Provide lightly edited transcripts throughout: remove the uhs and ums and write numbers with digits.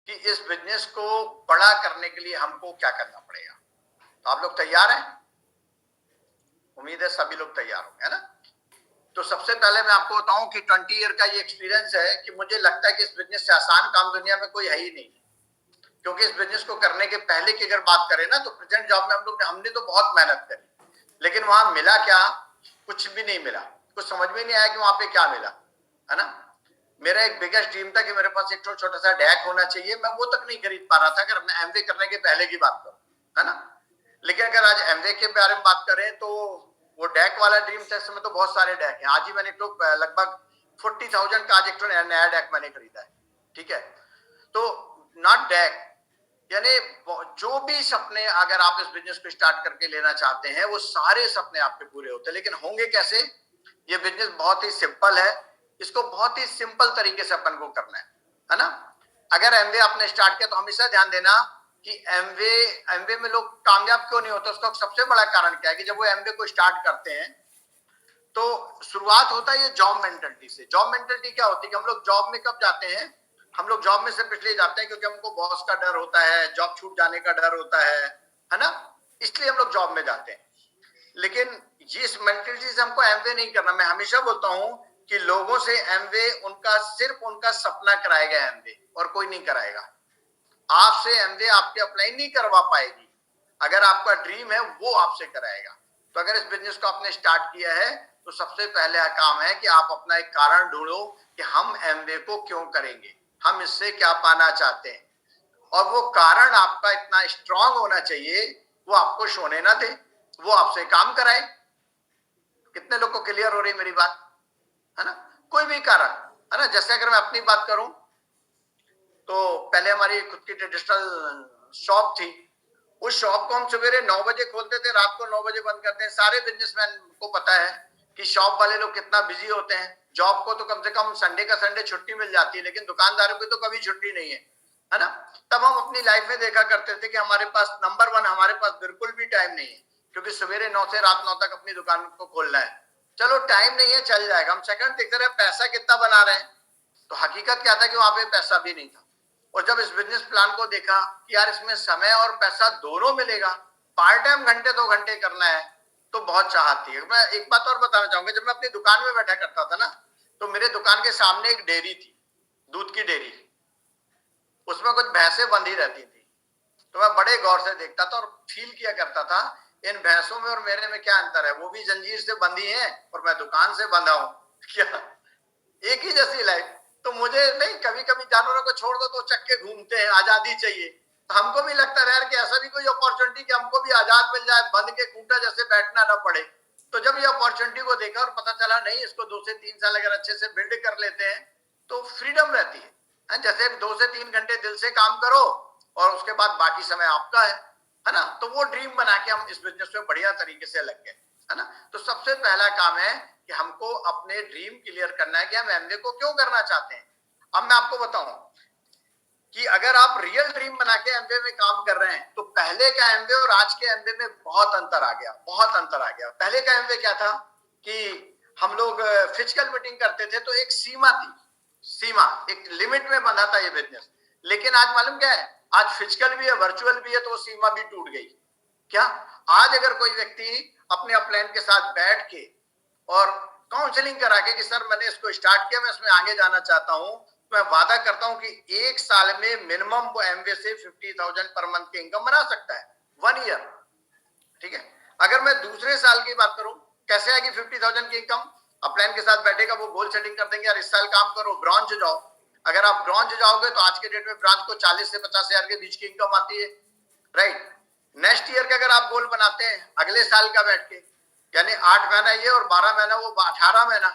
कि इस बिजनेस को बड़ा करने के लिए हमको क्या करना पड़ेगा। तो आप लोग तैयार हैं? उम्मीद है सभी लोग तैयार होंगे, है ना। तो सबसे पहले मैं आपको बताऊं कि 20 ईयर का ये एक्सपीरियंस है कि मुझे लगता है कि इस बिजनेस से आसान काम दुनिया में कोई है ही नहीं। क्योंकि इस बिजनेस को करने के पहले की अगर बात करें ना, तो प्रेजेंट जॉब में हमने तो बहुत मेहनत करी, लेकिन वहां मिला क्या? कुछ भी नहीं मिला। कुछ समझ में नहीं आया कि वहां पे क्या मिला, है ना। मेरा एक बिगेस्ट ड्रीम था कि मेरे पास एक छोटा सा डैक होना चाहिए, मैं वो तक नहीं खरीद पा रहा था अगर मैं एमवे करने के पहले की बात करूं, है ना। लेकिन अगर आज एमवे के बारे में बात करें तो वो डैक वाला ड्रीम था। इस समय तो बहुत सारे डैक हैं। आज ही मैंने तो लगभग 40,000 का आज एक नया डैक मैंने खरीदा है, ठीक है। तो नॉट डैक, यानी जो भी सपने अगर आप इस बिजनेस को स्टार्ट करके लेना चाहते हैं वो सारे सपने आपके पूरे होते हैं। लेकिन होंगे कैसे? ये बिजनेस बहुत ही सिंपल है, इसको बहुत ही सिंपल तरीके से अपन को करना है ना। अगर एमवे आपने स्टार्ट किया तो हमेशा ध्यान देना कि एमवे में लोग कामयाब क्यों नहीं होते। उसका सबसे बड़ा कारण क्या है कि जब वो एमवे को स्टार्ट करते हैं तो शुरुआत होता है ये जॉब मेंटलिटी से। जॉब मेंटलिटी क्या होती है कि हम लोग जॉब में कब जाते हैं? हम लोग जॉब में सिर्फ इसलिए जाते हैं क्योंकि हमको बॉस का डर होता है, जॉब छूट जाने का डर होता है ना। इसलिए हम लोग जॉब में जाते हैं। लेकिन इस मेंटलिटी से हमको एमवे नहीं करना। मैं हमेशा बोलता हूं कि लोगों से एमवे सिर्फ उनका सपना कराएगा एमवे, और कोई नहीं कराएगा। आपसे एमवे आपके अप्लाई नहीं करवा पाएगी। अगर आपका ड्रीम है वो आपसे कराएगा। तो अगर इस बिजनेस को आपने स्टार्ट किया है तो सबसे पहले काम है कि आप अपना एक कारण ढूंढो कि हम एमवे को क्यों करेंगे, हम इससे क्या पाना चाहते हैं। और वो कारण आपका इतना स्ट्रांग होना चाहिए, वो आपको सोने ना दे, वो आपसे काम कराए। कितने लोग को क्लियर हो रही मेरी बात, है ना। कोई भी कारण, है ना। जैसे अगर मैं अपनी बात करूं तो पहले हमारी खुद की ट्रेडिशनल शॉप थी। उस शॉप को हम सवेरे 9 बजे खोलते थे, रात को 9 बजे बंद करते हैं। सारे बिजनेसमैन को पता है कि शॉप वाले लोग कितना बिजी होते हैं। जॉब को तो कम से कम संडे का संडे छुट्टी मिल जाती है, लेकिन दुकानदारों की तो कभी छुट्टी नहीं है ना। तब हम अपनी लाइफ में देखा करते थे कि हमारे पास नंबर 1 हमारे पास बिल्कुल भी टाइम नहीं है, क्योंकि सवेरे 9 से रात 9 तक अपनी दुकान को खोलना है। चलो टाइम नहीं है, चल जाएगा। हम सेकंड देखते रहे पैसा कितना बना रहे हैं। तो हकीकत क्या था कि वहां पे पैसा भी नहीं था। और जब इस बिजनेस प्लान को देखा कि यार इसमें समय और पैसा दोनों मिलेगा, पार्ट टाइम घंटे 2 घंटे करना है, तो बहुत चाहत थी। मैं एक बात और बताना चाहूंगा। जब मैं अपनी दुकान में बैठा करता था ना, तो मेरे दुकान के सामने एक डेयरी थी, दूध की डेयरी। उसमें कुछ भैंसें बंधी रहती थी। तो मैं बड़े गौर से देखता था और फील किया करता था इन भैंसों में और मेरे में क्या अंतर है। वो भी जंजीर से बंधी है और मैं दुकान से बंधा हूं। क्या एक ही जैसी लाइफ। तो मुझे नहीं, कभी कभी जानवरों को छोड़ दो तो चक्के घूमते हैं, आजादी चाहिए। तो हमको भी लगता है यार कि ऐसा भी कोई अपॉर्चुनिटी कि हमको भी आजाद मिल जाए, बंद के खूंटा जैसे बैठना ना पड़े। तो जब ये अपॉर्चुनिटी को देखा और पता चला नहीं, इसको 2 से 3 साल अगर अच्छे से बिल्ड कर लेते हैं तो फ्रीडम रहती है। जैसे 2 से 3 घंटे दिल से काम करो और उसके बाद बाकी समय आपका है ना। तो वो ड्रीम बना के हम इस बिजनेस में बढ़िया तरीके से लग गए, है ना। तो सबसे पहला काम है कि हमको अपने ड्रीम क्लियर करना है कि हम एमवे को क्यों करना चाहते हैं। अब मैं आपको बताऊं कि अगर आप रियल ड्रीम बना के एमवे में काम कर रहे हैं तो पहले का एमवे और आज के एमवे में बहुत अंतर आ गया, बहुत अंतर आ गया। पहले का एमवे क्या था कि हम लोग फिजिकल मीटिंग करते थे तो एक सीमा थी, सीमा एक लिमिट में बंधा था ये बिजनेस। लेकिन आज मालूम क्या है, आज फिजिकल भी है, वर्चुअल भी है, तो वो सीमा भी टूट गई। क्या आज अगर कोई व्यक्ति अपने अपलाइन के साथ बैठ के और काउंसलिंग करा के कि सर मैंने इसको स्टार्ट किया, मैं इसमें आगे जाना चाहता हूं, तो मैं वादा करता हूं कि 1 साल में मिनिमम वो एमवे से 50,000 पर मंथ की इनकम बना सकता है, 1 ईयर। ठीक है। अगर मैं दूसरे साल की बात करूं, कैसे आएगी 50,000 की इनकम? अपलाइन के साथ बैठेगा, वो गोल सेटिंग कर देंगे, यार इस साल काम करो, ब्रॉन्ज जाओ। अगर आप ब्रॉन्ज जाओगे तो आज के डेट में ब्रांच को 40 से 50,000 के बीच की इनकम आती है, राइट। नेक्स्ट ईयर का अगर आप गोल बनाते हैं अगले साल का बैठ के, यानी 8 महीना ये और 12 महीना वो, 18 महीना,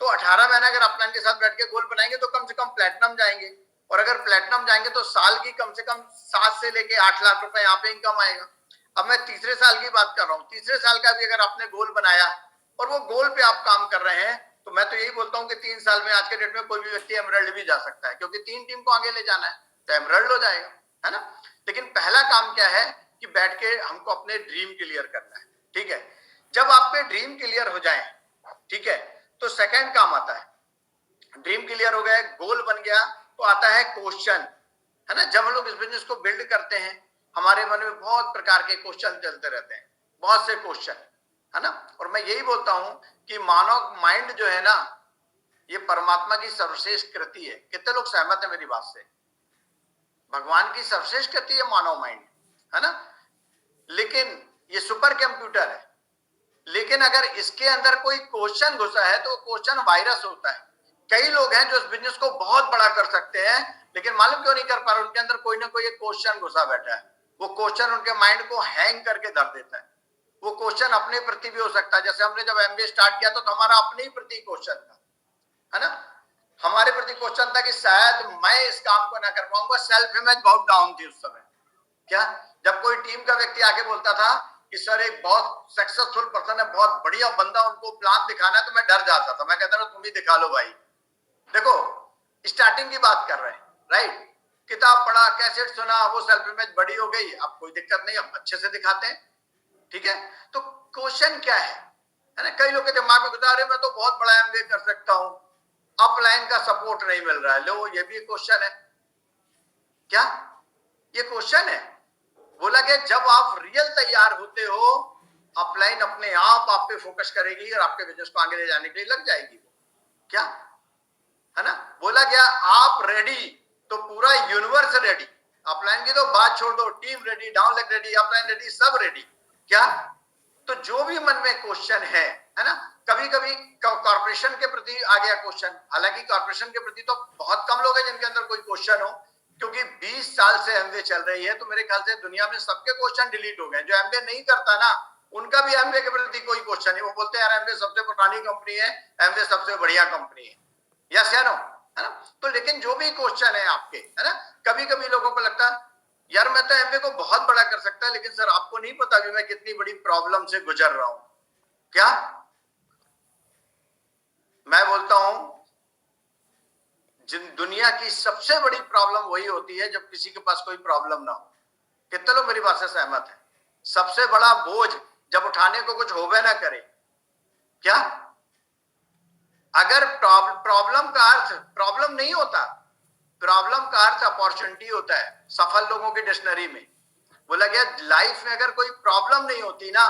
तो 18 महीना अगर अपलाइन के साथ बैठ के गोल बनाएंगे तो कम से कम प्लेटिनम जाएंगे। और अगर प्लेटिनम जाएंगे तो साल की कम से कम 7 से लेके 8 लाख रुपए यहाँ पे इनकम आएगा। अब मैं तीसरे साल की बात कर रहा हूँ। तीसरे साल का भी अगर आपने गोल बनाया और वो गोल पे आप काम कर रहे हैं, तो मैं तो यही बोलता हूँ कि 3 साल में आज के डेट में कोई भी व्यक्ति एमरल्ड भी जा सकता है, क्योंकि 3 टीम को आगे ले जाना है तो एमरल्ड हो जाएगा, है ना। लेकिन पहला काम क्या है कि बैठ के हमको अपने ड्रीम क्लियर करना है, ठीक है। जब आपके ड्रीम क्लियर हो जाए, ठीक है, तो सेकंड काम आता है। ड्रीम क्लियर हो गया, गोल बन गया, तो आता है क्वेश्चन, है ना। जब लोग इस बिजनेस को बिल्ड करते हैं, हमारे मन में बहुत प्रकार के क्वेश्चन चलते रहते हैं, बहुत से क्वेश्चन, है ना। और मैं यही बोलता हूं कि मानव माइंड जो है ना, ये परमात्मा की सर्वश्रेष्ठ कृति है। कितने लोग सहमत है मेरी बात से? भगवान की सर्वश्रेष्ठ कृति है मानव माइंड, है ना। लेकिन ये सुपर कंप्यूटर है, लेकिन अगर इसके अंदर कोई क्वेश्चन घुसा है तो क्वेश्चन वायरस होता है। कई लोग हैं जो इस बिजनेस को बहुत बड़ा कर सकते हैं, लेकिन मालूम क्यों नहीं कर पा रहे? उनके अंदर कोई ना कोई एक क्वेश्चन घुसा बैठा है। वो क्वेश्चन उनके माइंड को हैंग करके धर देता है। वो क्वेश्चन अपने प्रति भी हो सकता है। जैसे हमने जब एमबीए स्टार्ट किया तो हमारा अपने ही प्रति क्वेश्चन था, है ना। हमारे प्रति क्वेश्चन था कि शायद मैं इस काम को ना कर पाऊंगा। सेल्फ इमेज बहुत डाउन थी उस समय। क्या जब कोई टीम का व्यक्ति आके बोलता था कि सर एक बहुत सक्सेसफुल पर्सन है, बहुत बढ़िया बंदा, उनको प्लान दिखाना है, तो मैं डर जाता था। मैं कहता था तुम ही दिखा लो भाई। देखो, स्टार्टिंग की बात कर रहे हैं, राइट। किताब पढ़ा, कैसेट सुना, वो सेल्फ इमेज बड़ी हो गई। अब कोई दिक्कत नहीं, अब अच्छे से दिखाते हैं, ठीक है। तो क्वेश्चन क्या है ना। कई लोग के दिमाग में गुजरा, मैं तो बहुत बड़ा एमबीए कर सकता हूं, अपलाइन का सपोर्ट नहीं मिल रहा है। लो, ये भी क्वेश्चन है। क्या ये क्वेश्चन है? बोला कि जब आप रियल तैयार होते हो, अपलाइन अपने आप पे फोकस करेगी और आपके बिजनेस को आगे ले जाने के लिए लग जाएगी। क्या है ना। बोला गया आप रेडी तो पूरा यूनिवर्स रेडी। अपलाइन की तो बात छोड़ दो, team ready, downline ready, upline ready, सब रेडी। क्या तो जो भी मन में क्वेश्चन है ना। कभी कभी कॉर्पोरेशन के प्रति आ गया क्वेश्चन। हालांकि कॉर्पोरेशन के प्रति तो बहुत कम लोग हैं जिनके अंदर कोई क्वेश्चन हो, क्योंकि 20 साल से एमबीए चल रही है। तो मेरे ख्याल से दुनिया में सबके क्वेश्चन डिलीट हो गए। जो एमबीए नहीं करता ना, उनका भी एमबीए के प्रति कोई क्वेश्चन नहीं। वो बोलते हैं यार एमबीए सबसे पुरानी कंपनी है, एमबीए सबसे बढ़िया कंपनी है। यस या नो, है ना। तो लेकिन जो भी क्वेश्चन है आपके, है ना, कभी कभी लोगों को लगता है यार मैं तो एमबीए को बहुत बड़ा कर सकता है, लेकिन सर आपको नहीं पता कि मैं कितनी बड़ी प्रॉब्लम से गुजर रहा हूं। क्या मैं बोलता हूं, जिन दुनिया की सबसे बड़ी प्रॉब्लम वही होती है जब किसी के पास कोई प्रॉब्लम ना हो। कितने लोग मेरी बात से सहमत है? सबसे बड़ा बोझ जब उठाने को कुछ होवे ना करे। क्या अगर प्रॉब्लम का अर्थ प्रॉब्लम नहीं होता, प्रॉब्लम का अर्थ अपॉर्चुनिटी होता है सफल लोगों की डिक्शनरी में। बोला गया लाइफ में अगर कोई प्रॉब्लम नहीं होती ना,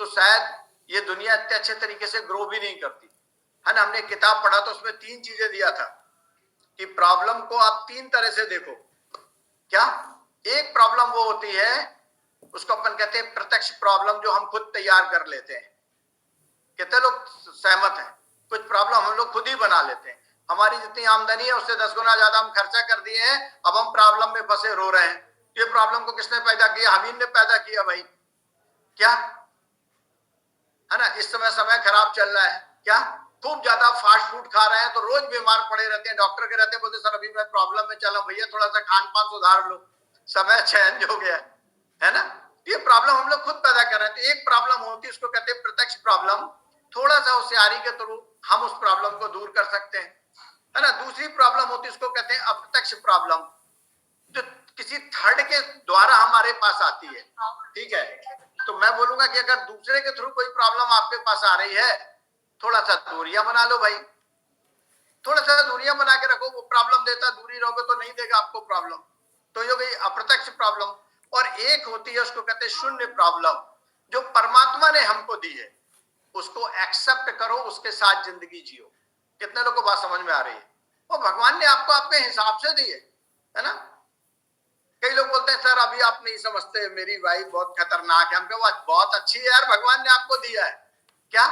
तो शायद ये दुनिया इतने अच्छे तरीके से ग्रो भी नहीं करती, है ना। हमने किताब पढ़ा तो उसमें 3 चीजें दिया था कि प्रॉब्लम को आप 3 तरह से देखो। क्या एक प्रॉब्लम वो होती है, उसको अपन कहते हैं प्रत्यक्ष प्रॉब्लम, जो हम खुद तैयार कर लेते हैं। कितने लोग सहमत हैं? कुछ प्रॉब्लम हम लोग खुद ही बना लेते हैं। हमारी जितनी आमदनी है उससे 10 गुना ज्यादा हम खर्चा कर दिए हैं, अब हम प्रॉब्लम में फंसे रो रहे हैं। ये प्रॉब्लम को किसने पैदा किया? हम ही ने पैदा किया भाई। क्या है ना। इस समय खराब चल रहा है। क्या खूब ज्यादा फास्ट फूड खा रहे हैं तो रोज बीमार पड़े रहते हैं। डॉक्टर के रहते हैं, बोलते सर अभी मैं प्रॉब्लम में चला, भैया थोड़ा सा खान पान सुधार लो, समय चेंज हो गया, है ना। ये प्रॉब्लम हम लोग खुद पैदा कर रहे हैं। तो एक प्रॉब्लम होती है, उसको कहते हैं प्रत्यक्ष प्रॉब्लम। थोड़ा सा होशियारी के थ्रू हम उस प्रॉब्लम को दूर कर सकते हैं, है ना। दूसरी प्रॉब्लम होती है, उसको कहते हैं अप्रत्यक्ष प्रॉब्लम, जो किसी थर्ड के द्वारा हमारे पास आती है। ठीक है, तो मैं बोलूंगा कि अगर दूसरे के थ्रू कोई प्रॉब्लम आपके पास आ रही है, थोड़ा सा दूरियां बना लो भाई, थोड़ा सा दूरियां बना के रखो। वो प्रॉब्लम देता, दूरी रहोगे तो नहीं देगा आपको प्रॉब्लम। तो ये गई अप्रत्यक्ष प्रॉब्लम। और एक होती है, उसको कहते हैं शून्य प्रॉब्लम, जो परमात्मा ने हमको दी है, उसको एक्सेप्ट करो, उसके साथ जिंदगी जियो। कितने लोगों को बात समझ में आ रही है? वो भगवान ने आपको अपने हिसाब से दी है ना। कई लोग बोलते हैं सर अभी आप नहीं समझते, मेरी वाइफ बहुत खतरनाक है। हम कहे बहुत अच्छी है यार, भगवान ने आपको दिया है। क्या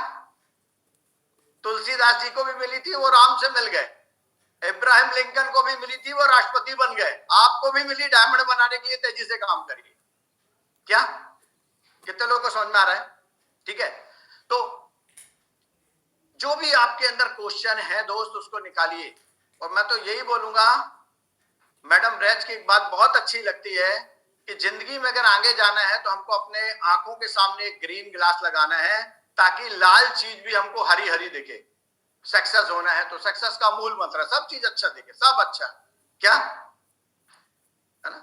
तुलसीदास जी को भी मिली थी, वो राम से मिल गए। इब्राहिम लिंकन को भी मिली थी, वो राष्ट्रपति बन गए। आपको भी मिली, डायमंड बनाने के लिए तेजी से काम करिए। क्या कितने लोगों को समझ में आ रहा है? ठीक है, तो जो भी आपके अंदर क्वेश्चन है दोस्त, उसको निकालिए। और मैं तो यही बोलूंगा, मैडम ब्रैच की एक बात बहुत अच्छी लगती है कि जिंदगी में अगर आगे जाना है तो हमको अपने आंखों के सामने एक ग्रीन ग्लास लगाना है, ताकि लाल चीज भी हमको हरी हरी दिखे। सक्सेस होना है तो सक्सेस का मूल मंत्र, सब चीज अच्छा दिखे, सब अच्छा। क्या है ना,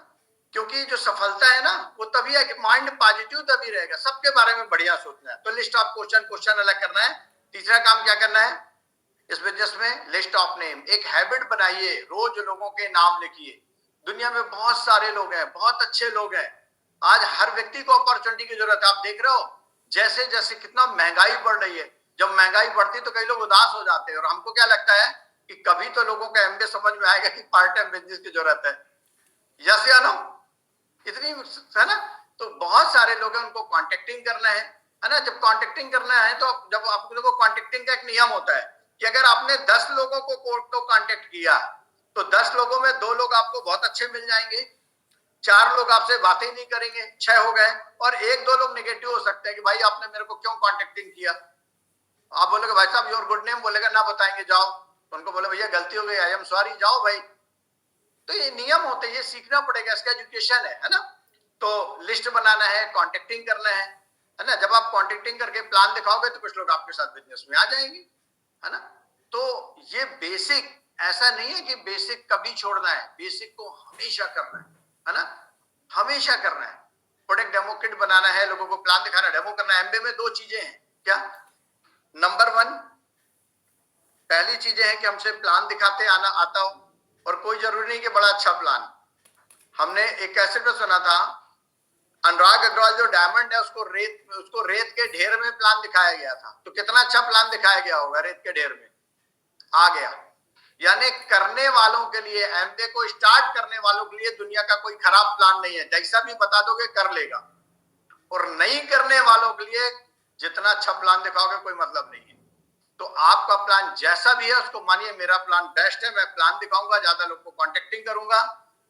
क्योंकि जो सफलता है ना, वो तभी है कि माइंड पॉजिटिव तभी रहेगा। सबके बारे में बढ़िया सोचना है। तो लिस्ट ऑफ क्वेश्चन अलग करना है। तीसरा काम क्या करना है इस बिजनेस में? List of name. एक हैबिट बनाइए, रोज लोगों के नाम लिखिए। दुनिया में बहुत सारे लोग हैं, बहुत अच्छे लोग हैं। आज हर व्यक्ति को अपॉर्चुनिटी की जरूरत है। आप देख रहे हो जैसे जैसे कितना महंगाई बढ़ रही है। जब महंगाई बढ़ती है तो कई लोग उदास हो जाते हैं, और हमको क्या लगता है कि कभी तो लोगों का एमबीए समझ में आएगा कि पार्ट टाइम बिजनेस की जरूरत है। यस या नो? इतनी है ना। तो बहुत सारे लोग हैं, उनको कॉन्टेक्टिंग करना है ना। जब कॉन्टेक्टिंग करना है तो जब आप लोगों को कॉन्टेक्टिंग का एक नियम होता है कि अगर आपने 10 लोगों को कॉन्टेक्ट किया तो 10 लोगों में 2 लोग आपको बहुत अच्छे मिल जाएंगे, 4 लोग आपसे बातें नहीं करेंगे, 6 हो गए, और 1-2 लोग नेगेटिव हो सकते हैं कि भाई आपने मेरे को क्यों कॉन्टेक्टिंग किया। आप बोलोगे भाई साहब योर गुड नेम, बोलेगा ना बताएंगे जाओ। तो उनको बोले भैया गलती हो गई, आई एम सॉरी, जाओ भाई। तो ये नियम होते हैं, ये सीखना पड़ेगा, इसका एजुकेशन है ना। तो लिस्ट बनाना है, कॉन्टेक्टिंग करना है ना। जब आप कॉन्टेक्टिंग करके प्लान दिखाओगे तो कुछ लोग आपके साथ बिजनेस में आ जाएंगे, है ना। तो ये बेसिक, ऐसा नहीं है कि बेसिक कभी छोड़ना है, बेसिक को हमेशा करना है ना, हमेशा करना है। प्रोडक्ट डेमो किट बनाना है, लोगों को प्लान दिखाना, डेमो करना है। एमबीए में 2 चीजें हैं क्या? नंबर 1, पहली चीजें हैं कि हमसे प्लान दिखाते आना आता हो, और कोई जरूरी नहीं कि बड़ा अच्छा प्लान। हमने एक कैसेट में सुना था, अनुराग अग्रवाल जो डायमंड है उसको रेत के ढेर में प्लान दिखाया गया था। तो कितना अच्छा प्लान दिखाया गया होगा, रेत के ढेर में आ गया। यानी करने वालों के लिए, एमबीए को स्टार्ट करने वालों के लिए दुनिया का कोई खराब प्लान नहीं है, जैसा भी बता दोगे कर लेगा। और नहीं करने वालों के लिए जितना अच्छा प्लान दिखाओगे कोई मतलब नहीं है। तो आपका प्लान जैसा भी है उसको मानिए मेरा प्लान बेस्ट है, मैं प्लान दिखाऊंगा, ज्यादा लोग को कॉन्टेक्टिंग करूंगा,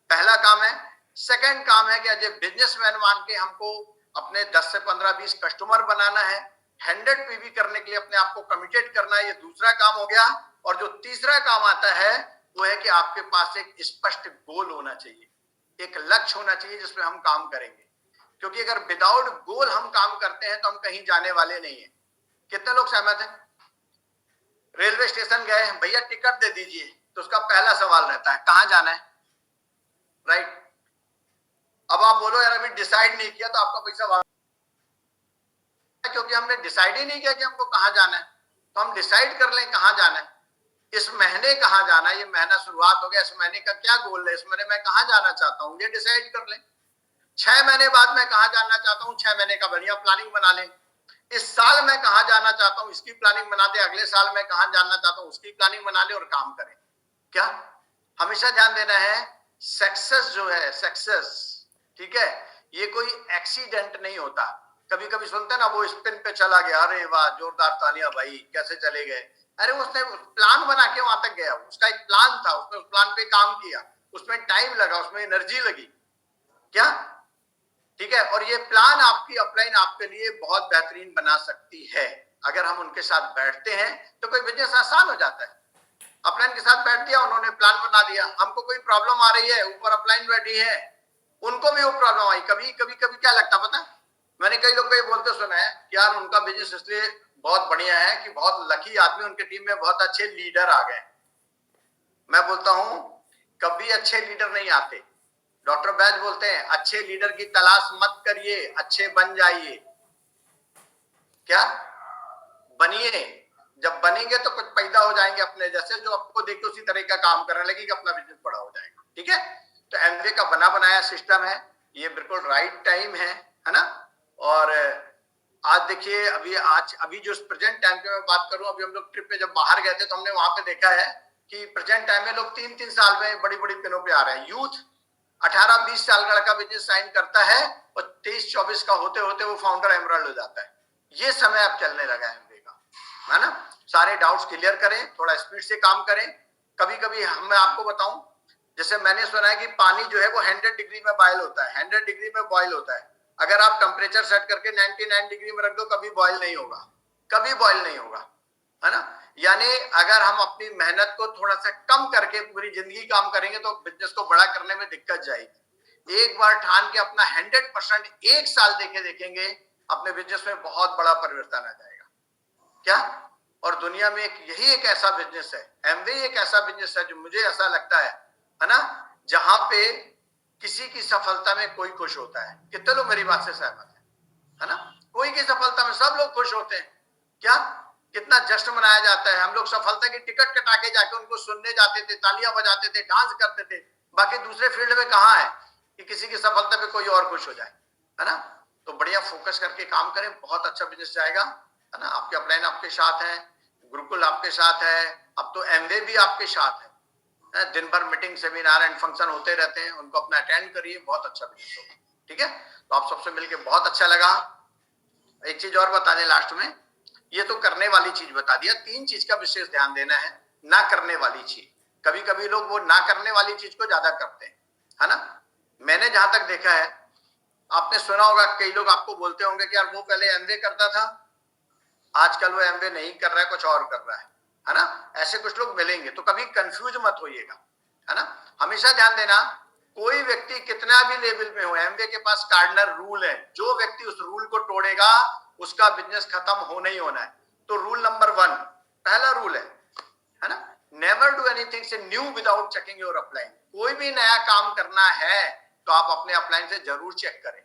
पहला काम है। सेकंड काम है कि एज ए बिजनेसमैन मान के हमको अपने 10 से 15 20 कस्टमर बनाना है, 100 पीवी करने के लिए अपने आप को कमिटेड करना है, ये दूसरा काम हो गया। और जो तीसरा काम आता है वो है कि आपके पास एक स्पष्ट गोल होना चाहिए, एक लक्ष्य होना चाहिए जिसमें हम काम करेंगे। क्योंकि अगर विदाउट गोल हम काम करते हैं तो हम कहीं जाने वाले नहीं है। कितने लोग सहमत हैं? रेलवे स्टेशन गए, भैया टिकट दे दीजिए, तो उसका पहला सवाल रहता है कहां जाना है, राइट। अब आप बोलो यार अभी डिसाइड नहीं किया, तो आपका पैसा वापस, क्योंकि हमने डिसाइड ही नहीं किया कि हमको कहां जाना है। तो हम डिसाइड कर लें कहां जाना है, इस महीने कहां जाना है, ये महीना शुरुआत हो गया, इस महीने का क्या गोल है, इस महीने मैं कहां जाना चाहता हूं, ये डिसाइड कर लें। 6 महीने बाद मैं कहां जाना चाहता हूं, 6 महीने का बढ़िया प्लानिंग बना लें। इस साल मैं कहां जाना चाहता हूं, इसकी प्लानिंग बना दे। अगले साल मैं कहां जाना चाहता हूं, उसकी प्लानिंग बना ले और काम करें। क्या हमेशा ध्यान देना है, सक्सेस जो है, सक्सेस, ठीक है, ये कोई एक्सीडेंट नहीं होता। कभी कभी सुनते ना वो स्पिन पे चला गया, अरे वाह जोरदार तालियां भाई, कैसे चले गए। अरे उसने प्लान बना के वहां तक गया, उसका एक प्लान था, उसने उस प्लान पे काम किया, उसमें टाइम लगा, उसमें एनर्जी लगी, क्या, ठीक है। और ये प्लान आपकी अपलाइन आपके लिए बहुत बेहतरीन बना सकती है। अगर हम उनके साथ बैठते हैं तो कोई बिजनेस आसान हो जाता है। अपलाइन के साथ बैठ दिया, उन्होंने प्लान बना दिया, हमको कोई प्रॉब्लम आ रही है, ऊपर अपलाइन बैठी है, उनको भी वो प्रॉब्लम आई। कभी कभी कभी क्या लगता पता, मैंने कई लोग को ये बोलते सुना है कि यार उनका बिजनेस इसलिए बहुत बढ़िया है कि बहुत लकी आदमी, उनके टीम में बहुत अच्छे लीडर आ गए। मैं बोलता हूं कभी अच्छे लीडर नहीं आते। डॉक्टर बैज बोलते हैं अच्छे लीडर की तलाश मत करिए, अच्छे बन जाइए। क्या बनिए, जब बनेंगे तो कुछ पैदा हो जाएंगे अपने जैसे, जो आपको देख के उसी तरह का काम करने लगेगा, अपना बिजनेस बड़ा हो जाएगा, ठीक है। तो एमवे का बना बनाया सिस्टम है, ये बिल्कुल राइट टाइम है ना। और आज देखिए अभी जो प्रेजेंट टाइम की मैं बात करूं, अभी हम लोग ट्रिप पे जब बाहर गए थे तो हमने वहां पे देखा है कि प्रेजेंट टाइम में लोग 3-3 साल में बड़ी बड़ी पिनों पे आ रहे हैं। यूथ 18-20 साल का लड़का बिजनेस साइन करता है और 23-24 का होते होते वो फाउंडर एमरल्ड हो जाता है। ये समय अब चलने लगा है एमवे का, है ना। सारे डाउट्स क्लियर करें, थोड़ा स्पीड से काम करें। कभी कभी मैं आपको बताऊं, जैसे मैंने सुना है कि पानी जो है वो 100 डिग्री में बॉयल होता है, 100 डिग्री में बॉयल होता है। अगर आप टेम्परेचर सेट करके 99 डिग्री में रख दो, कभी बॉयल नहीं होगा, कभी बॉयल नहीं होगा, है ना। यानी अगर हम अपनी मेहनत को थोड़ा सा कम करके पूरी जिंदगी काम करेंगे तो बिजनेस को बड़ा करने में दिक्कत जाएगी। एक बार ठान के अपना 100% एक साल देखेंगे, अपने बिजनेस में बहुत बड़ा परिवर्तन आ जाएगा, क्या। और दुनिया में यही एक ऐसा बिजनेस है, एमवे एक ऐसा बिजनेस है जो मुझे ऐसा लगता है ना, जहां पे किसी की सफलता में कोई खुश होता है। कितने लोग मेरी बात से सहमत है ना। कोई की सफलता में सब लोग खुश होते हैं, क्या, कितना जश्न मनाया जाता है। हम लोग सफलता की टिकट कटा के जाके उनको सुनने जाते थे, तालियां बजाते थे, डांस करते थे। बाकी दूसरे फील्ड में कहाँ है कि किसी की सफलता पे कोई और खुश हो जाए, है ना। तो बढ़िया फोकस करके काम करें, बहुत अच्छा बिजनेस जाएगा, है ना। आपके अपलाइन आपके साथ है, गुरुकुल आपके साथ है, अब तो एमवे भी आपके साथ है। दिन भर मीटिंग सेमिनार एंड फंक्शन होते रहते हैं, उनको अपना अटेंड करिए, बहुत अच्छा बिजनेस होगा। ठीक है, तो आप सबसे मिलके बहुत अच्छा लगा। एक चीज और बता दें लास्ट में, ये तो करने वाली चीज बता दिया, 3 चीज का विशेष ध्यान देना है। ना करने वाली चीज, कभी कभी लोग वो ना करने वाली चीज को ज्यादा करते हैं, है ना। मैंने जहां तक देखा है, आपने सुना होगा, कई लोग आपको बोलते होंगे कि यार वो पहले एमवे करता था, आजकल वो एमवे नहीं कर रहा है, कुछ और कर रहा है ना। ऐसे कुछ लोग मिलेंगे, तो कभी कंफ्यूज मत होइएगा, है ना। हमेशा ध्यान देना, कोई व्यक्ति कितना भी लेवल में हो, एमवे के पास कार्डिनल रूल है, जो व्यक्ति उस रूल को तोड़ेगा उसका बिजनेस खत्म होना ही होना है। तो रूल नंबर 1, पहला रूल है ना, नेवर डू एनीथिंग से new without checking your upline. कोई भी नया काम करना है तो आप अपने अपलाइन से जरूर चेक करें।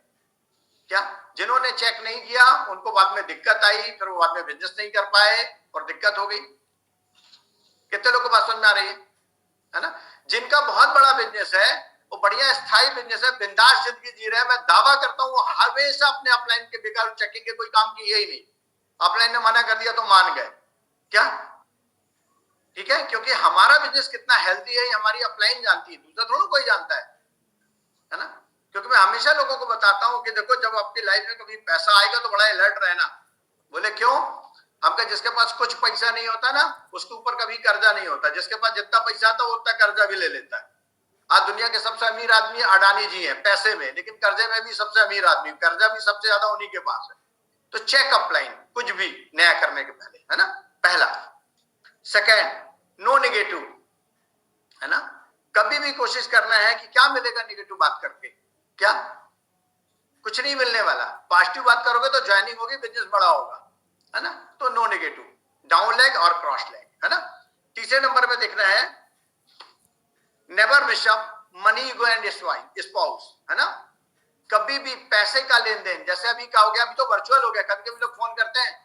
क्या जिन्होंने चेक नहीं किया उनको बाद में दिक्कत आई, फिर वो बाद में बिजनेस नहीं कर पाए और दिक्कत हो गई। कितने लोगों को बात समझ में आ रही है ना। जिनका बहुत बड़ा बिजनेस है, वो बढ़िया स्थायी बिजनेस है, बिंदास जिंदगी जी रहे हैं, मैं दावा करता हूं वो हमेशा अपने अपलाइन के बेकार चेकिंग के कोई काम किए ही नहीं। अपलाइन ने मना कर दिया तो मान गए क्या। ठीक है, क्योंकि हमारा बिजनेस कितना हेल्दी है हमारी अपलाइन जानती है, दूसरा थोड़ा कोई जानता है ना। क्योंकि मैं हमेशा लोगों को बताता हूं कि देखो, जब आपकी लाइफ में कभी पैसा आएगा तो बड़ा अलर्ट रहना। बोले क्यों? हमका जिसके पास कुछ पैसा नहीं होता ना, उसके ऊपर कभी कर्जा नहीं होता, जिसके पास जितना पैसा आता है उतना कर्जा भी ले लेता है। आज दुनिया के सबसे अमीर आदमी अडानी जी हैं पैसे में, लेकिन कर्जे में भी सबसे अमीर आदमी, कर्जा भी सबसे ज्यादा उन्हीं के पास है। तो चेक अपलाइन कुछ भी नया करने के पहले, है ना, पहला। सेकेंड, नो नेगेटिव, है ना। कभी भी कोशिश करना है कि क्या मिलेगा नेगेटिव बात करके, क्या कुछ नहीं मिलने वाला। पॉजिटिव बात करोगे तो ज्वाइनिंग होगी, बिजनेस बड़ा होगा, है ना। तो नो नेगेटिव, डाउन लेग और क्रॉस लेग, है ना। तीसरे नंबर में देखना है, never mess up money go and spouse, है ना। कभी भी पैसे का लेन देन, जैसे अभी क्या हो गया, अभी तो वर्चुअल हो गया, कभी कभी लोग फोन करते हैं,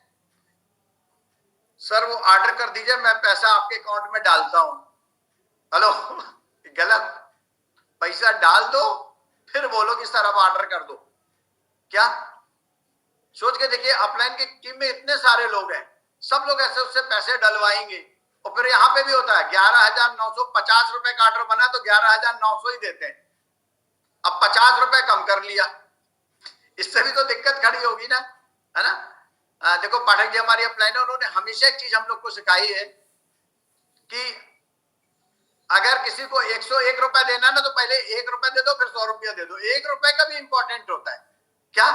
सर वो ऑर्डर कर दीजिए मैं पैसा आपके अकाउंट में डालता हूं। हेलो गलत, पैसा डाल दो फिर बोलो कि सर अब ऑर्डर कर दो। क्या सोच के देखिए, अपलाइन की टीम में इतने सारे लोग हैं, सब लोग ऐसे उससे पैसे डलवाएंगे, और फिर यहाँ पे भी होता है 11,950 रुपए का ऑर्डर बना तो 11,900 ही देते हैं। अब 50 रुपए कम कर लिया, इससे भी तो दिक्कत खड़ी होगी ना, है ना। देखो पाठक जी हमारी अपलाइन है, उन्होंने हमेशा एक चीज हम लोग को सिखाई है कि अगर किसी को 101 रुपए देना ना, तो पहले 1 रुपए दे दो, फिर 100 रुपया दे दो। 1 रुपए का भी इंपॉर्टेंट होता है। क्या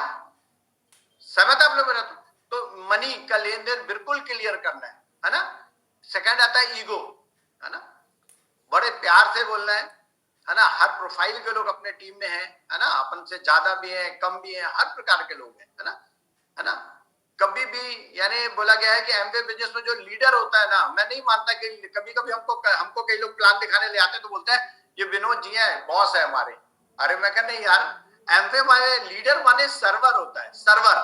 समझ आप लोग मेरा? तो मनी का लेन देन बिल्कुल क्लियर करना है ना। सेकंड आता है ईगो, है ना। बड़े प्यार से बोलना है ना। हर प्रोफाइल के लोग अपने टीम में है ना। अपन से ज्यादा भी है, कम भी है, हर प्रकार के लोग हैं, है ना। कभी भी यानी बोला गया है कि एमवे बिजनेस में जो लीडर होता है ना, मैं नहीं मानता कि कभी कभी हमको कई लोग प्लान दिखाने ले आते हैं तो बोलते हैं ये विनोद जी है, बॉस है हमारे। अरे मैं कहता नहीं यार, एमवे माने लीडर माने सर्वर होता है, सर्वर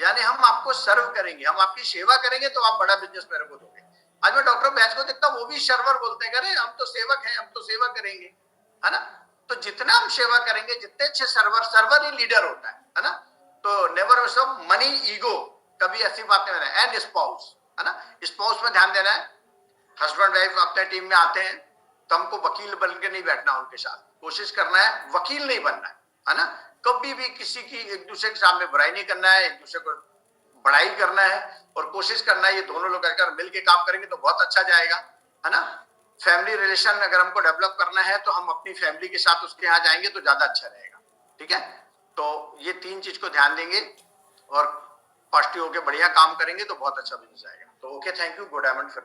यानी हम आपको सर्व करेंगे, हम आपकी सेवा करेंगे तो आप बड़ा बिजनेस मेरे को दोगे। आज मैं डॉक्टर बैच को देखता हूँ, वो भी सर्वर बोलते हैं, अरे हम तो सेवक हैं, हम तो सेवा करेंगे, है ना। तो जितना हम सेवा करेंगे, जितने अच्छे सर्वर ही लीडर होता है ना। तो नेवर मिस मनी ईगो, कभी ऐसी बात नहीं होना। एंड स्पाउस, है ना। स्पाउस में ध्यान देना है, हस्बैंड वाइफ अपने टीम में आते हैं तो हमको वकील बन के नहीं बैठना, उनके साथ कोशिश करना है वकील नहीं बनना है ना। कभी भी किसी की एक दूसरे के सामने बुराई नहीं करना है, एक दूसरे को बड़ाई करना है और कोशिश करना है ये दोनों लोग अगर मिलके काम करेंगे तो बहुत अच्छा जाएगा, है ना। फैमिली रिलेशन अगर हमको डेवलप करना है तो हम अपनी फैमिली के साथ उसके यहाँ जाएंगे तो ज्यादा अच्छा रहेगा। ठीक है, तो ये 3 चीज को ध्यान देंगे और पॉजिटिव होकर बढ़िया काम करेंगे तो बहुत अच्छा बिजनेस आएगा। तो okay, thank you, good diamond.